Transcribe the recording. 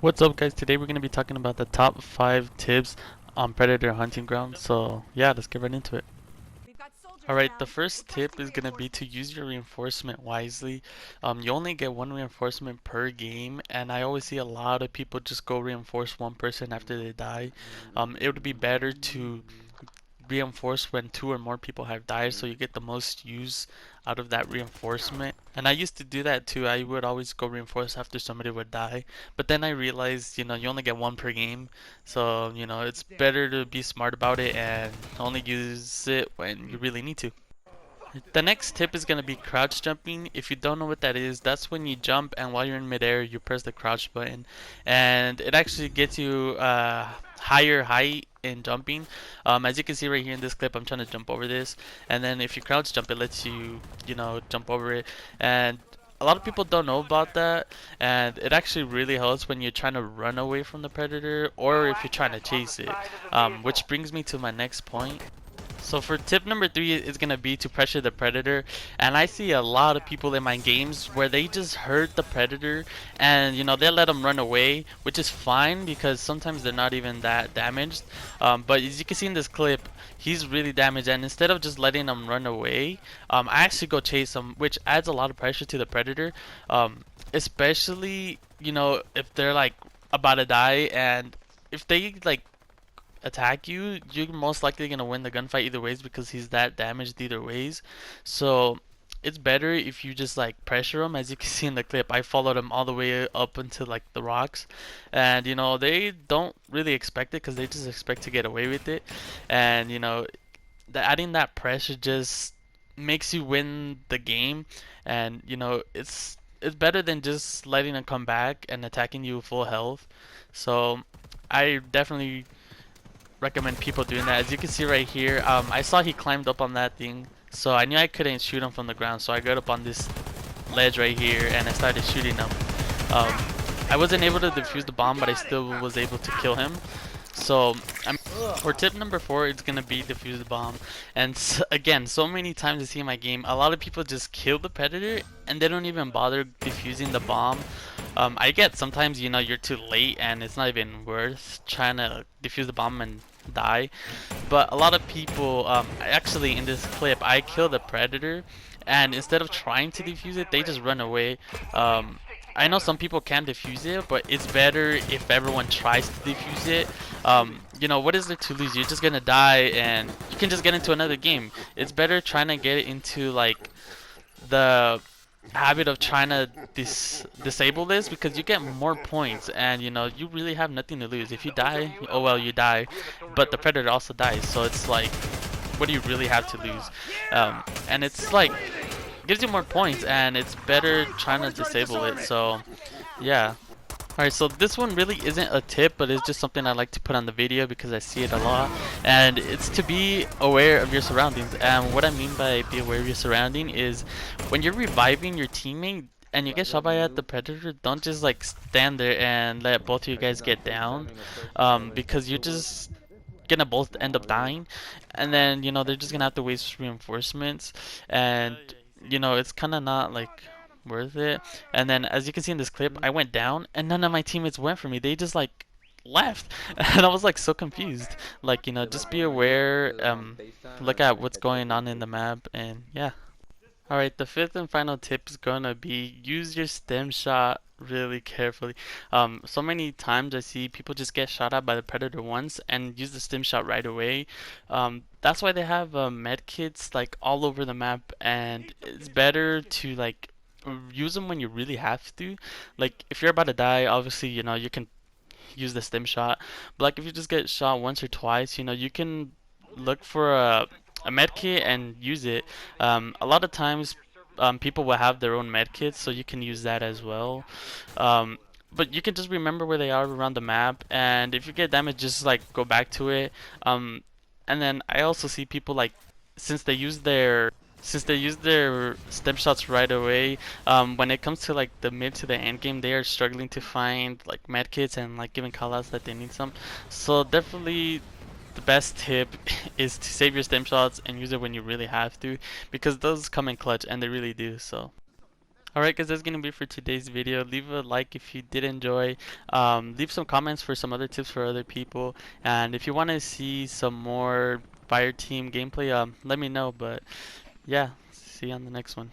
What's up, guys? Today we're going to be talking about the top 5 tips on predator hunting grounds. So yeah, let's get right into it. Alright, the first tip is going to be to use your reinforcement wisely. You only get one reinforcement per game, and I always see a lot of people just go reinforce one person after they die. It would be better to reinforce when 2 or more people have died, so you get the most use out of that reinforcement. And I used to do that too. I would always go reinforce after somebody would die, but then I realized, you only get one per game, so it's better to be smart about it and only use it when you really need to. The next tip is going to be crouch jumping. If you don't know what that is, that's when you jump and while you're in midair you press the crouch button, and it actually gets you higher height in jumping. As you can see right here in this clip, I'm trying to jump over this, and then if you crouch jump, it lets you, jump over it. And a lot of people don't know about that, and it actually really helps when you're trying to run away from the predator or if you're trying to chase it. Which brings me to my next point. So for tip number 3 is going to be to pressure the predator, and I see a lot of people in my games where they just hurt the predator and they let them run away, which is fine because sometimes they're not even that damaged. But as you can see in this clip, he's really damaged, and instead of just letting him run away, I actually go chase him, which adds a lot of pressure to the predator, especially if they're like about to die, and if they like attack you, you're most likely gonna win the gunfight either ways because he's that damaged either ways. So it's better if you just like pressure him. As you can see in the clip, I followed him all the way up into like the rocks, and they don't really expect it because they just expect to get away with it. And adding that pressure just makes you win the game, and it's better than just letting him come back and attacking you full health. So I definitely recommend people doing that. As you can see right here, I saw he climbed up on that thing, so I knew I couldn't shoot him from the ground, so I got up on this ledge right here and I started shooting him. um, I wasn't able to defuse the bomb, but I still was able to kill him. So for tip number 4, it's gonna be defuse the bomb. And again, so many times I see in my game, a lot of people just kill the predator and they don't even bother defusing the bomb. I get sometimes you're too late and it's not even worth trying to defuse the bomb and die. But a lot of people, actually in this clip, I kill the predator, and instead of trying to defuse it, they just run away. I know some people can defuse it, but it's better if everyone tries to defuse it. What is there to lose? You're just gonna die and you can just get into another game. It's better trying to get into like the habit of trying to disable this, because you get more points and you really have nothing to lose. If you die, oh well, you die, but the predator also dies, so it's like, what do you really have to lose? And it's like gives you more points, and it's better trying to disable it. So yeah. Alright, so this one really isn't a tip, but it's just something I like to put on the video because I see it a lot, and it's to be aware of your surroundings. And what I mean by be aware of your surrounding is when you're reviving your teammate and you get shot by the predator, don't just like stand there and let both of you guys get down, because you're just gonna both end up dying, and then they're just gonna have to waste reinforcements, and it's kind of not like worth it. And then as you can see in this clip, I went down and none of my teammates went for me. They just like left and I was like so confused. Like, just be aware, look at what's going on in the map, and yeah. Alright, the 5th and final tip is gonna be use your stem shot really carefully. So many times I see people just get shot at by the predator once and use the stem shot right away. That's why they have med kits like all over the map, and it's better to like use them when you really have to. Like if you're about to die, obviously you can use the stem shot, but like if you just get shot once or twice, you can look for a med kit and use it. A lot of times people will have their own med kits, so you can use that as well. But you can just remember where they are around the map, and if you get damaged, just like go back to it. And then I also see people like, since they use their stem shots right away, when it comes to like the mid to the end game, they are struggling to find like medkits and like giving callouts that they need some. So definitely the best tip is to save your stem shots and use it when you really have to, because those come in clutch and they really do. So Alright guys, that's gonna be for today's video. Leave a like if you did enjoy. Leave some comments for some other tips for other people. And if you want to see some more Fire Team gameplay, let me know. But yeah, see you on the next one.